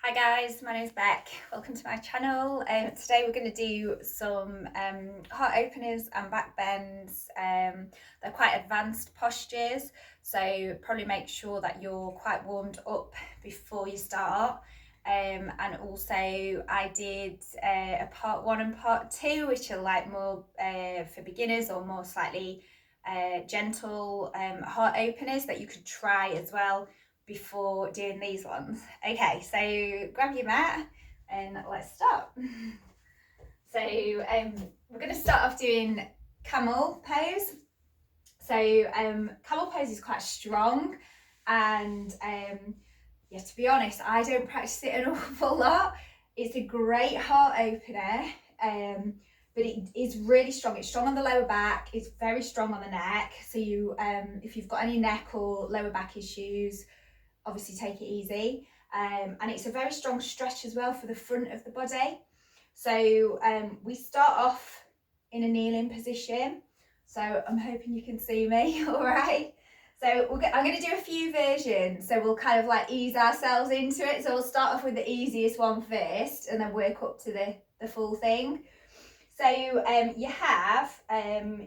Hi guys, my name's Beck. Welcome to my channel. Today we're going to do some heart openers and back bends. They're quite advanced postures, so probably make sure that you're quite warmed up before you start. And also I did a part 1 and part 2, which are like more for beginners or more slightly gentle heart openers that you could try as well before doing these ones. Okay, so grab your mat and let's start. So we're going to start off doing camel pose. So camel pose is quite strong, and yeah, to be honest, I don't practice it an awful lot. It's a great heart opener, but it is really strong. It's strong on the lower back. It's very strong on the neck. So you, if you've got any neck or lower back issues, obviously take it easy. And it's a very strong stretch as well for the front of the body. So we start off in a kneeling position. So I'm hoping you can see me, all right? So I'm going to do a few versions. So we'll kind of like ease ourselves into it. So we'll start off with the easiest one first and then work up to the full thing. So you have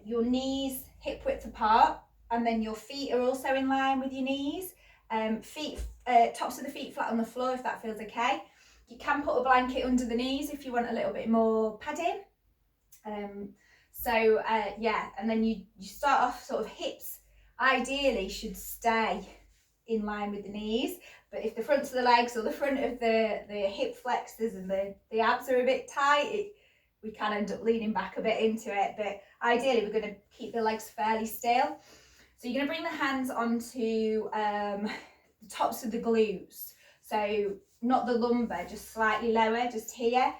your knees hip width apart, and then your feet are also in line with your knees. Tops of the feet flat on the floor if that feels okay. You can put a blanket under the knees if you want a little bit more padding. Yeah, and then you start off sort of hips ideally should stay in line with the knees, but if the fronts of the legs or the front of the hip flexors and the abs are a bit tight, we can end up leaning back a bit into it, but ideally we're going to keep the legs fairly still. So you're going to bring the hands onto the tops of the glutes, so not the lumbar, just slightly lower, just here,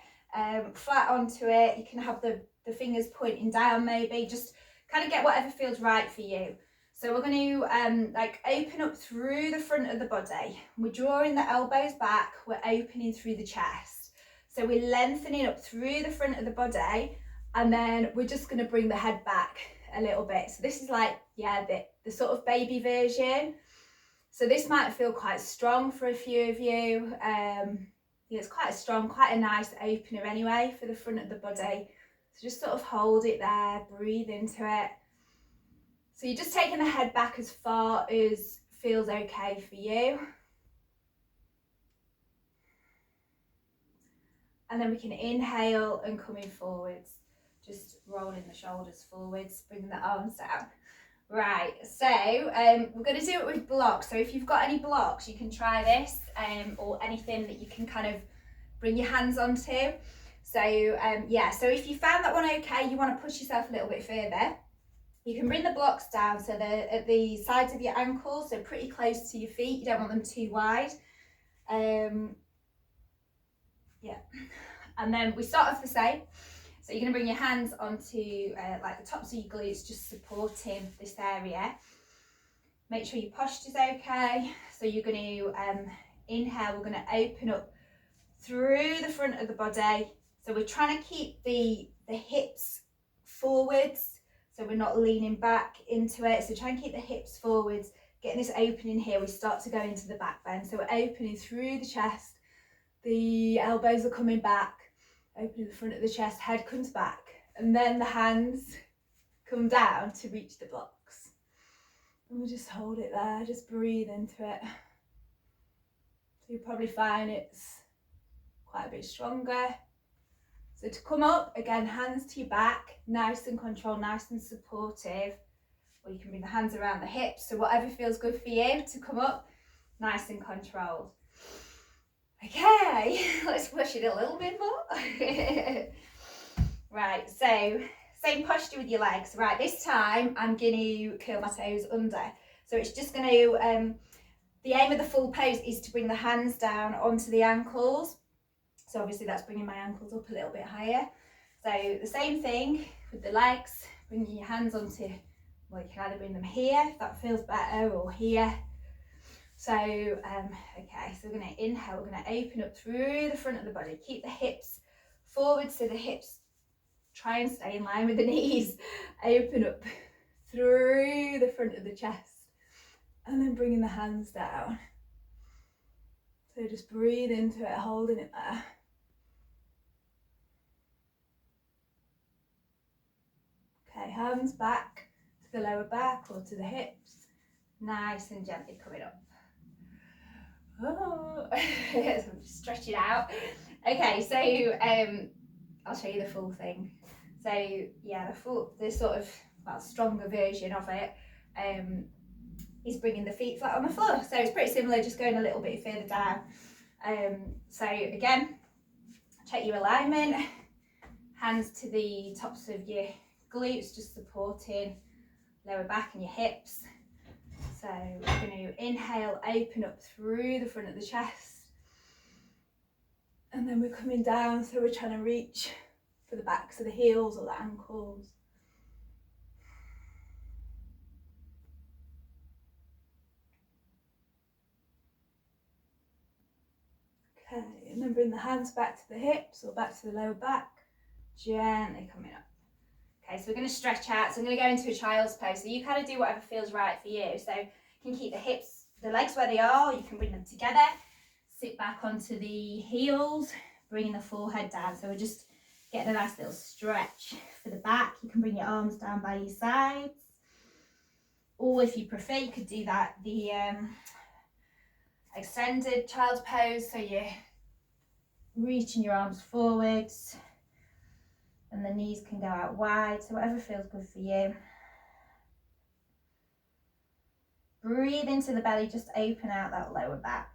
flat onto it. You can have the fingers pointing down, maybe just kind of get whatever feels right for you. So we're going to like open up through the front of the body. We're drawing the elbows back, we're opening through the chest. So we're lengthening up through the front of the body, and then we're just going to bring the head back a little bit. So this is like, yeah, the sort of baby version. So this might feel quite strong for a few of you. Yeah, it's quite strong, quite a nice opener anyway for the front of the body. So just sort of hold it there, breathe into it. So you're just taking the head back as far as feels okay for you. And then we can inhale and coming forwards, just rolling the shoulders forwards, bringing the arms down. Right, so we're going to do it with blocks. So if you've got any blocks, you can try this, or anything that you can kind of bring your hands onto. So yeah, so if you found that one okay, you want to push yourself a little bit further, you can bring the blocks down so they're at the sides of your ankles, so pretty close to your feet. You don't want them too wide. Yeah, and then we start off the same. So you're going to bring your hands onto like the tops of your glutes, just supporting this area. Make sure your posture's okay. So you're going to inhale, we're going to open up through the front of the body. So we're trying to keep the hips forwards, so we're not leaning back into it. So try and keep the hips forwards, getting this opening here. We start to go into the back bend. So we're opening through the chest, the elbows are coming back, opening the front of the chest, head comes back, and then the hands come down to reach the blocks. And we'll just hold it there, just breathe into it. So you'll probably find it's quite a bit stronger. So to come up, again, hands to your back, nice and controlled, nice and supportive. Or you can bring the hands around the hips, so whatever feels good for you to come up, nice and controlled. Okay, let's push it a little bit more. Right, so same posture with your legs. Right, this time I'm going to curl my toes under. So it's just going to, the aim of the full pose is to bring the hands down onto the ankles. So obviously that's bringing my ankles up a little bit higher. So the same thing with the legs, bringing your hands onto, well, you can either bring them here if that feels better, or here. So, okay, so we're going to inhale, we're going to open up through the front of the body, keep the hips forward, so the hips try and stay in line with the knees, open up through the front of the chest, and then bringing the hands down. So So just breathe into it, holding it there. Okay, hands back to the lower back or to the hips. Nice and gently coming up. Oh, I'm just stretching out. Okay, so I'll show you the full thing. So yeah, the sort of stronger version of it is bringing the feet flat on the floor. So it's pretty similar, just going a little bit further down. So again, check your alignment. Hands to the tops of your glutes, just supporting lower back and your hips. So we're going to inhale, open up through the front of the chest. And then we're coming down, so we're trying to reach for the backs of the heels or the ankles. Okay, and then bring the hands back to the hips or back to the lower back. Gently coming up. Okay, so we're going to stretch out. So I'm going to go into a child's pose. So you kind of do whatever feels right for you. So you can keep the legs where they are, or you can bring them together. Sit back onto the heels, bringing the forehead down. So we're just getting a nice little stretch for the back. You can bring your arms down by your sides. Or if you prefer, you could do that, the extended child's pose. So you're reaching your arms forwards. And the knees can go out wide, so whatever feels good for you. Breathe into the belly, just open out that lower back.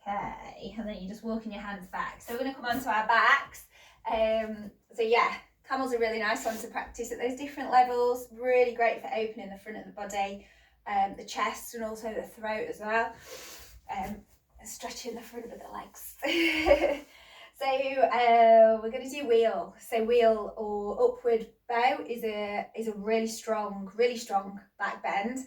Okay, and then you're just walking your hands back. So we're going to come onto our backs. So yeah, Camel's a really nice one to practice at those different levels. Really great for opening the front of the body. The chest and also the throat as well, stretching the front of the legs. So we're going to do wheel. So wheel or upward bow is a really strong back bend.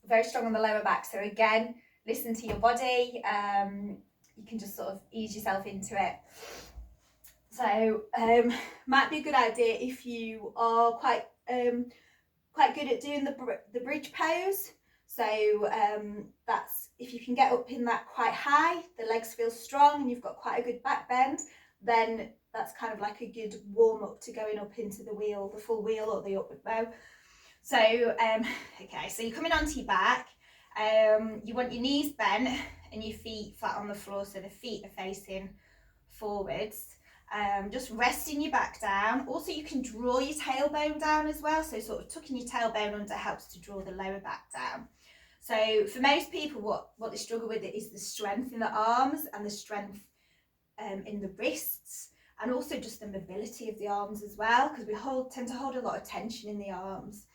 Very strong on the lower back. So again, listen to your body. You can just sort of ease yourself into it. So might be a good idea if you are quite good at doing the bridge pose. So that's if you can get up in that quite high, the legs feel strong and you've got quite a good back bend, then that's kind of like a good warm up to going up into the wheel, the full wheel or the upward bow. So okay, so you're coming onto your back. You want your knees bent and your feet flat on the floor, so the feet are facing forwards. Just resting your back down. Also, you can draw your tailbone down as well, so sort of tucking your tailbone under helps to draw the lower back down. So for most people, what they struggle with is the strength in the arms and the strength in the wrists, and also just the mobility of the arms as well, because we tend to hold a lot of tension in the arms.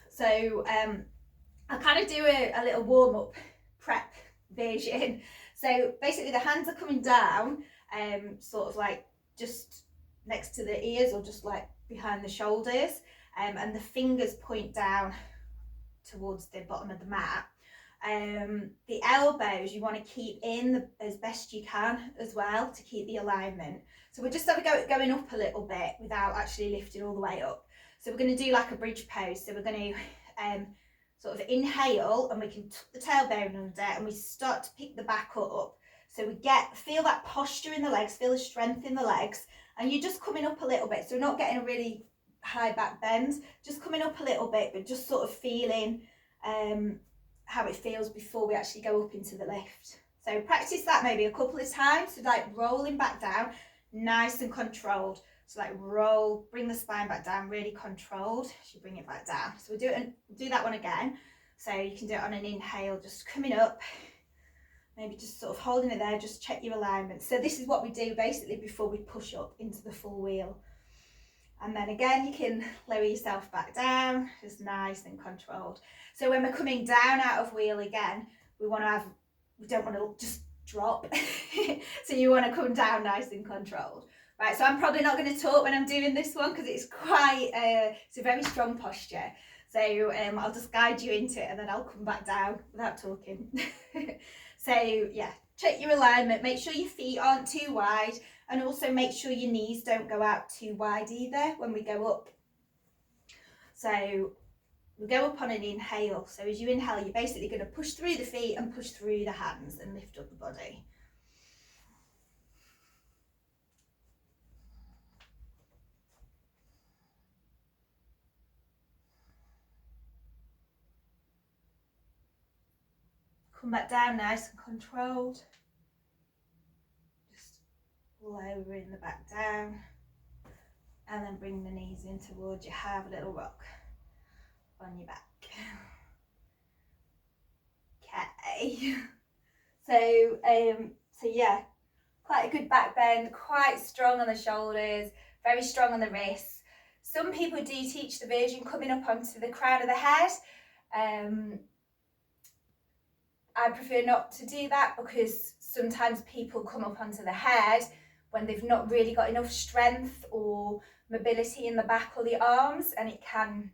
So I kind of do a little warm-up prep version. So basically the hands are coming down, sort of like just next to the ears or just like behind the shoulders, and the fingers point down towards the bottom of the mat. The elbows you want to keep in as best you can as well to keep the alignment. So we're just going up a little bit without actually lifting all the way up. So we're going to do like a bridge pose. So we're going to sort of inhale, and we can tuck the tailbone under, and we start to pick the back up. So we feel that posture in the legs, feel the strength in the legs, and you're just coming up a little bit. So we're not getting a really high back bend, just coming up a little bit, but just sort of feeling how it feels before we actually go up into the lift. So practice that maybe a couple of times, so like rolling back down, nice and controlled. So like roll, bring the spine back down, really controlled as you bring it back down. So we'll do that one again. So you can do it on an inhale, just coming up, maybe just sort of holding it there, just check your alignment. So this is what we do basically before we push up into the full wheel. And then again, you can lower yourself back down, just nice and controlled. So when we're coming down out of wheel again, we don't want to just drop. So you want to come down nice and controlled. Right, so I'm probably not going to talk when I'm doing this one because it's it's a very strong posture. So I'll just guide you into it and then I'll come back down without talking. So yeah, check your alignment, make sure your feet aren't too wide And also make sure your knees don't go out too wide either when we go up. So we go up on an inhale. So as you inhale, you're basically going to push through the feet and push through the hands and lift up the body. Come back down nice and controlled. Just lowering the back down. And then bring the knees in towards you. Have a little rock on your back. Okay. So yeah, quite a good back bend, quite strong on the shoulders, very strong on the wrists. Some people do teach the version coming up onto the crown of the head. I prefer not to do that because sometimes people come up onto the head when they've not really got enough strength or mobility in the back or the arms, and it can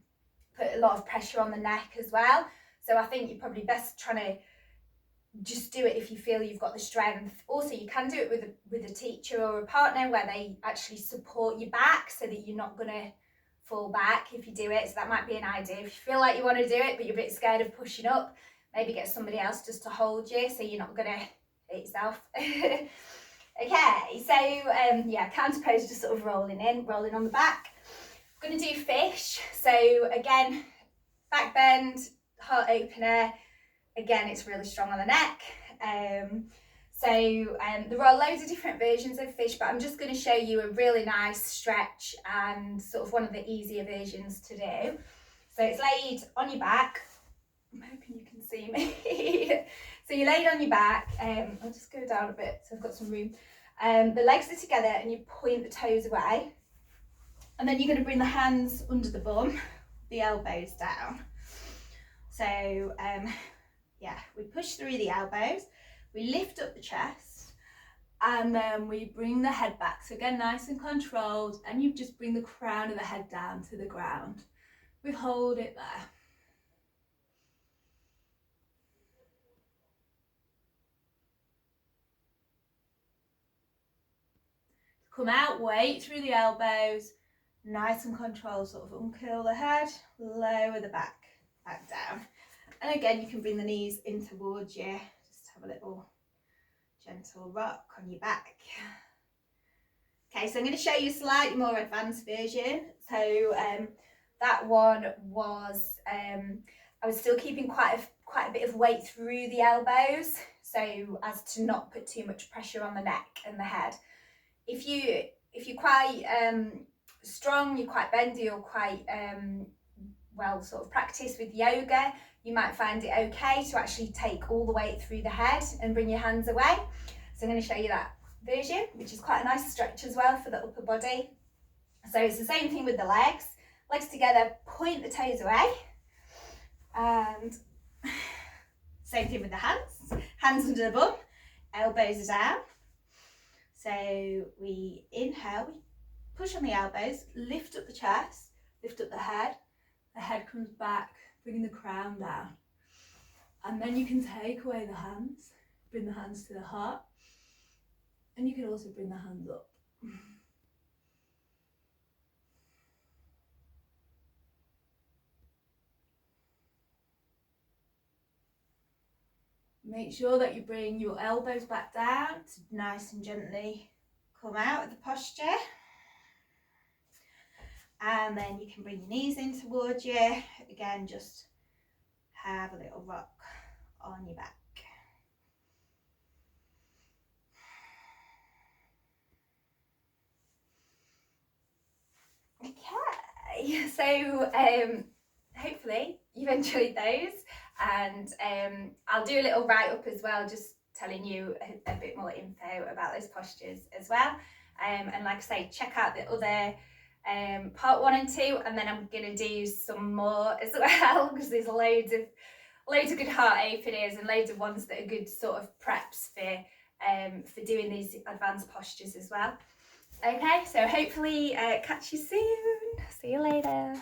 put a lot of pressure on the neck as well. So I think you're probably best trying to just do it if you feel you've got the strength. Also, you can do it with a teacher or a partner where they actually support your back so that you're not going to fall back if you do it. So that might be an idea. If you feel like you want to do it but you're a bit scared of pushing up, maybe get somebody else just to hold you so you're not going to hit yourself. Okay, so yeah, counter pose, just sort of rolling in, rolling on the back. I'm going to do fish. So again, back bend, heart opener. Again, it's really strong on the neck. There are loads of different versions of fish, but I'm just going to show you a really nice stretch and sort of one of the easier versions to do. So it's laid on your back. I'm hoping you can see me. So you're laid on your back. I'll just go down a bit so I've got some room. The legs are together and you point the toes away. And then you're going to bring the hands under the bum, the elbows down. So yeah, we push through the elbows, we lift up the chest, and then we bring the head back. So again, nice and controlled, and you just bring the crown of the head down to the ground. We hold it there. Come out, weight through the elbows, nice and controlled, sort of uncurl the head, lower the back down. And again, you can bring the knees in towards you, just have a little gentle rock on your back. Okay, so I'm going to show you a slightly more advanced version. So that one was, I was still keeping quite a bit of weight through the elbows, so as to not put too much pressure on the neck and the head. If you're quite strong, you're quite bendy, or quite well sort of practiced with yoga, you might find it okay to actually take all the weight through the head and bring your hands away. So I'm going to show you that version, which is quite a nice stretch as well for the upper body. So it's the same thing with the legs. Legs together, point the toes away. And same thing with the hands. Hands under the bum, elbows are down. So we inhale, we push on the elbows, lift up the chest, lift up the head comes back, bringing the crown down. And then you can take away the hands, bring the hands to the heart, and you can also bring the hands up. Make sure that you bring your elbows back down to nice and gently come out of the posture. And then you can bring your knees in towards you. Again, just have a little rock on your back. Okay, so hopefully you've enjoyed those, and I'll do a little write-up as well, just telling you a bit more info about those postures as well. And like I say, check out the other part 1 and 2, and then I'm going to do some more as well, because there's loads of good heart openers and loads of ones that are good sort of preps for doing these advanced postures as well. Okay, so hopefully catch you soon. See you later.